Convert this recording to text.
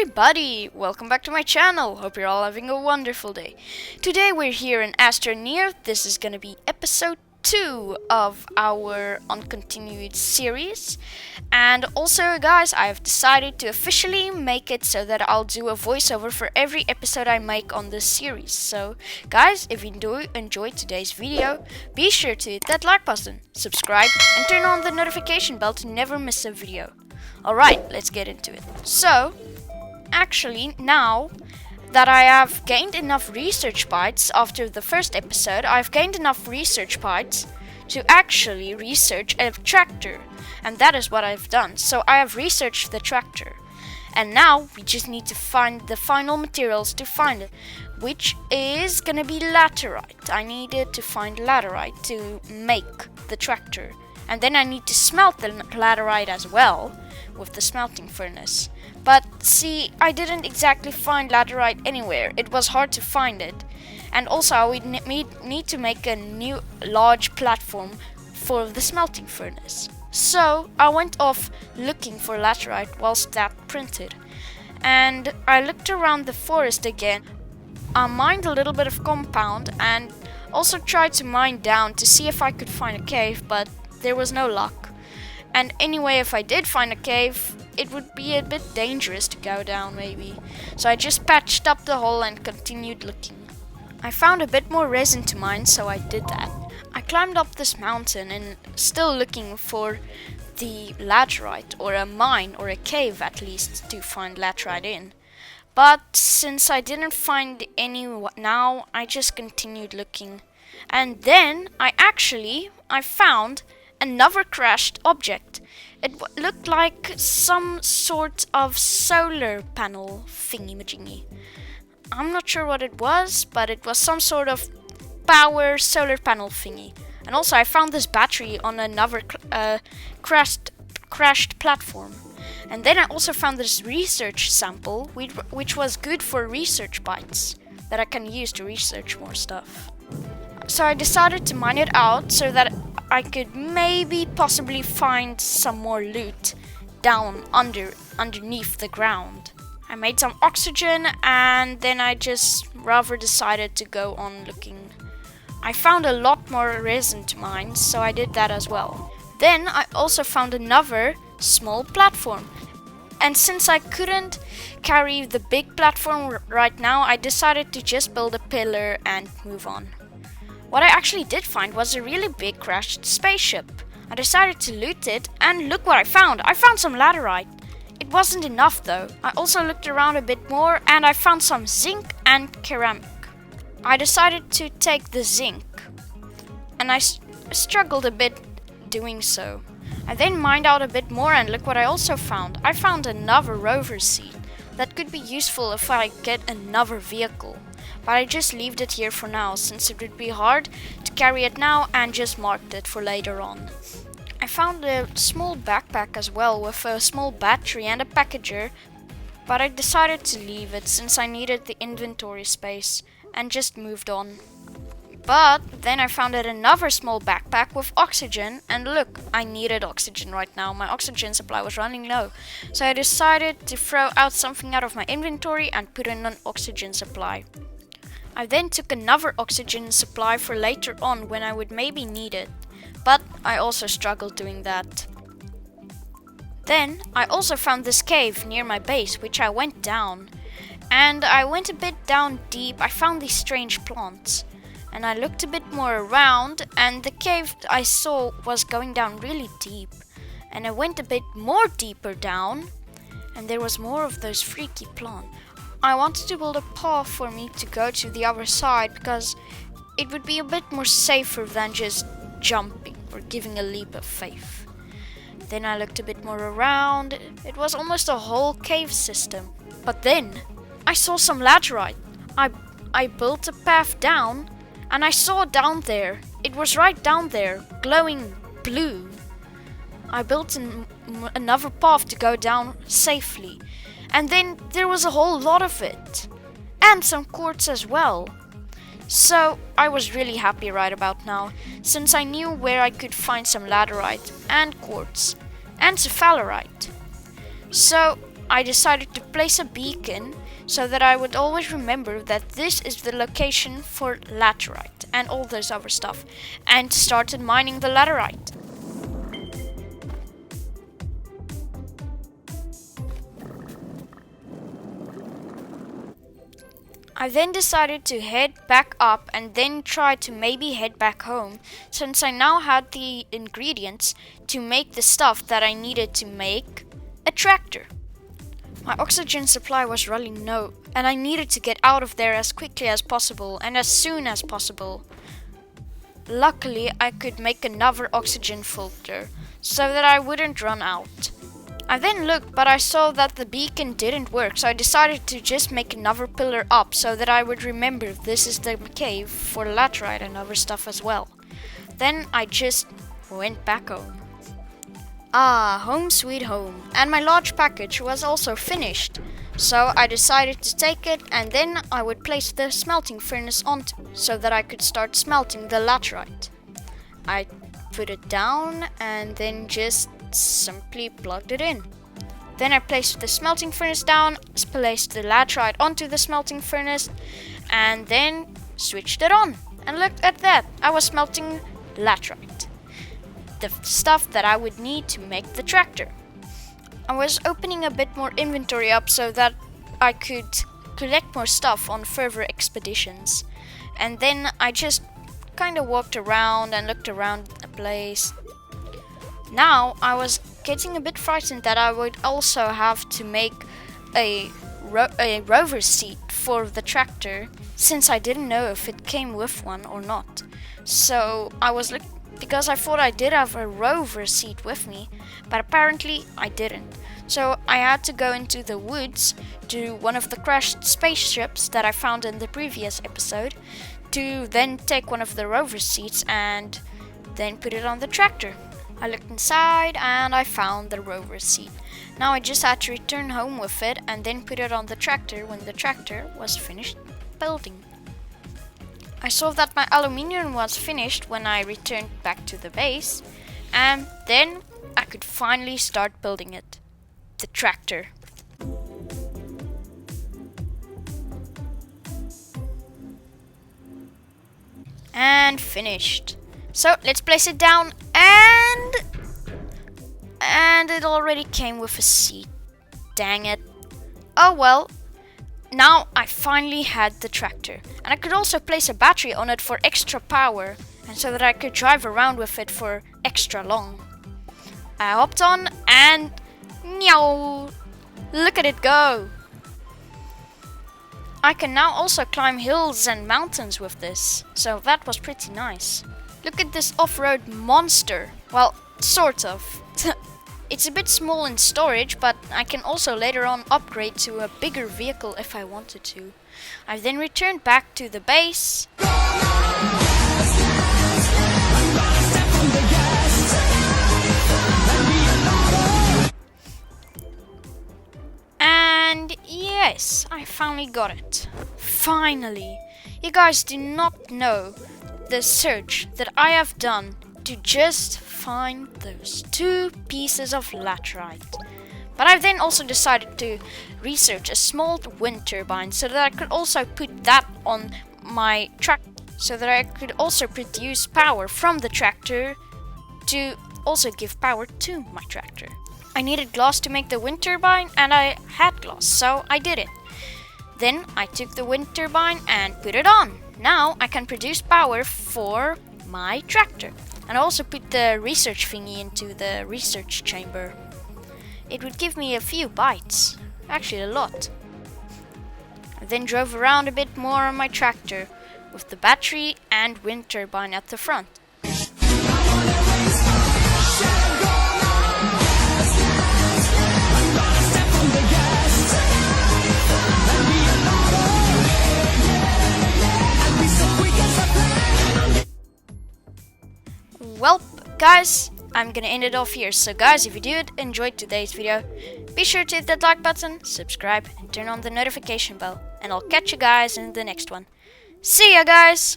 everybody! Welcome back to my channel. Hope you're all having a wonderful day. Today we're here in Astroneer. This is gonna be episode 2 of our uncontinued series. And also guys, I have decided to officially make it so that I'll do a voiceover for every episode I make on this series. So guys, if you do enjoy today's video, be sure to hit that like button, subscribe, and turn on the notification bell to never miss a video. Alright, let's get into it. So, actually, now that I have gained enough research bytes after the first episode, I've gained enough research bytes to actually research a tractor. And that is what I've done. So I have researched the tractor. And now we just need to find the final materials to find it, which is gonna be laterite. I needed to find laterite to make the tractor. And then I need to smelt the laterite as well with the smelting furnace. But see, I didn't exactly find laterite anywhere. It was hard to find it. And also I would need to make a new large platform for the smelting furnace. So I went off looking for laterite whilst that printed. And I looked around the forest again. I mined a little bit of compound and also tried to mine down to see if I could find a cave, but there was no luck. And anyway, if I did find a cave, it would be a bit dangerous to go down maybe. So I just patched up the hole and continued looking. I found a bit more resin to mine, so I did that. I climbed up this mountain and still looking for the laterite, or a mine or a cave at least to find laterite in. But since I didn't find any now, I just continued looking. And then I found another crashed object. It looked like some sort of solar panel thingy-majingy. I'm not sure what it was, but it was some sort of power solar panel thingy. And also I found this battery on another crashed platform. And then I also found this research sample, which was good for research bytes that I can use to research more stuff. So I decided to mine it out so that I could maybe possibly find some more loot down underneath the ground. I made some oxygen and then I just rather decided to go on looking. I found a lot more resin to mine, so I did that as well. Then I also found another small platform. And since I couldn't carry the big platform right now, I decided to just build a pillar and move on. What I actually did find was a really big crashed spaceship. I decided to loot it, and look what I found! I found some laterite. It wasn't enough though. I also looked around a bit more and I found some zinc and ceramic. I decided to take the zinc, and I struggled a bit doing so. I then mined out a bit more and look what I also found. I found another rover seat that could be useful if I get another vehicle. But I just left it here for now, since it would be hard to carry it now, and just marked it for later on. I found a small backpack as well with a small battery and a packager, but I decided to leave it since I needed the inventory space and just moved on. But then I found another small backpack with oxygen, and look, I needed oxygen right now. My oxygen supply was running low. So I decided to throw out something out of my inventory and put in an oxygen supply. I then took another oxygen supply for later on when I would maybe need it, but I also struggled doing that. Then I also found this cave near my base, which I went down. And I went a bit down deep. I found these strange plants. And I looked a bit more around, and the cave I saw was going down really deep. And I went a bit more deeper down, and there was more of those freaky plants. I wanted to build a path for me to go to the other side, because it would be a bit more safer than just jumping or giving a leap of faith. Then I looked a bit more around. It was almost a whole cave system. But then I saw some laterite. I built a path down, and I saw down there. It was right down there, glowing blue. I built another path to go down safely. And then there was a whole lot of it. And some quartz as well. So I was really happy right about now, since I knew where I could find some laterite and quartz and cephalerite. So I decided to place a beacon so that I would always remember that this is the location for laterite and all those other stuff, and started mining the laterite. I then decided to head back up and then try to maybe head back home, since I now had the ingredients to make the stuff that I needed to make a tractor. My oxygen supply was running low, and I needed to get out of there as quickly as possible and as soon as possible. Luckily, I could make another oxygen filter so that I wouldn't run out. I then looked, but I saw that the beacon didn't work, so I decided to just make another pillar up so that I would remember this is the cave for laterite and other stuff as well. Then I just went back home. Ah, home sweet home. And my large package was also finished, so I decided to take it, and then I would place the smelting furnace onto so that I could start smelting the laterite. I put it down and then just simply plugged it in. Then I placed the smelting furnace down, placed the laterite onto the smelting furnace, and then switched it on. And look at that, I was smelting laterite, the stuff that I would need to make the tractor. I was opening a bit more inventory up so that I could collect more stuff on further expeditions. And then I just kind of walked around and looked around the place. Now I was getting a bit frightened that I would also have to make a rover seat for the tractor, since I didn't know if it came with one or not. So I was because I thought I did have a rover seat with me, but apparently I didn't. So I had to go into the woods to one of the crashed spaceships that I found in the previous episode, to then take one of the rover seats and then put it on the tractor. I looked inside and I found the rover seat. Now I just had to return home with it and then put it on the tractor when the tractor was finished building. I saw that my aluminium was finished when I returned back to the base, and then I could finally start building it. The tractor. And finished. So let's place it down, and it already came with a seat. Dang it. Oh well. Now I finally had the tractor, and I could also place a battery on it for extra power, and so that I could drive around with it for extra long. I hopped on and meow! Look at it go! I can now also climb hills and mountains with this, so that was pretty nice. Look at this off-road monster. Well, sort of. It's a bit small in storage, but I can also later on upgrade to a bigger vehicle if I wanted to. I then returned back to the base. And yes, I finally got it. Finally. You guys do not know the search that I have done to just find those 2 pieces of laterite. But I then also decided to research a small wind turbine so that I could also put that on my tractor, so that I could also produce power from the tractor to also give power to my tractor. I needed glass to make the wind turbine, and I had glass, so I did it. Then I took the wind turbine and put it on. Now I can produce power for my tractor. And I also put the research thingy into the research chamber. It would give me a few bytes, actually a lot. I then drove around a bit more on my tractor with the battery and wind turbine at the front. Well, guys, I'm gonna end it off here. So guys, if you did enjoy today's video, be sure to hit that like button, subscribe, and turn on the notification bell. And I'll catch you guys in the next one. See ya, guys!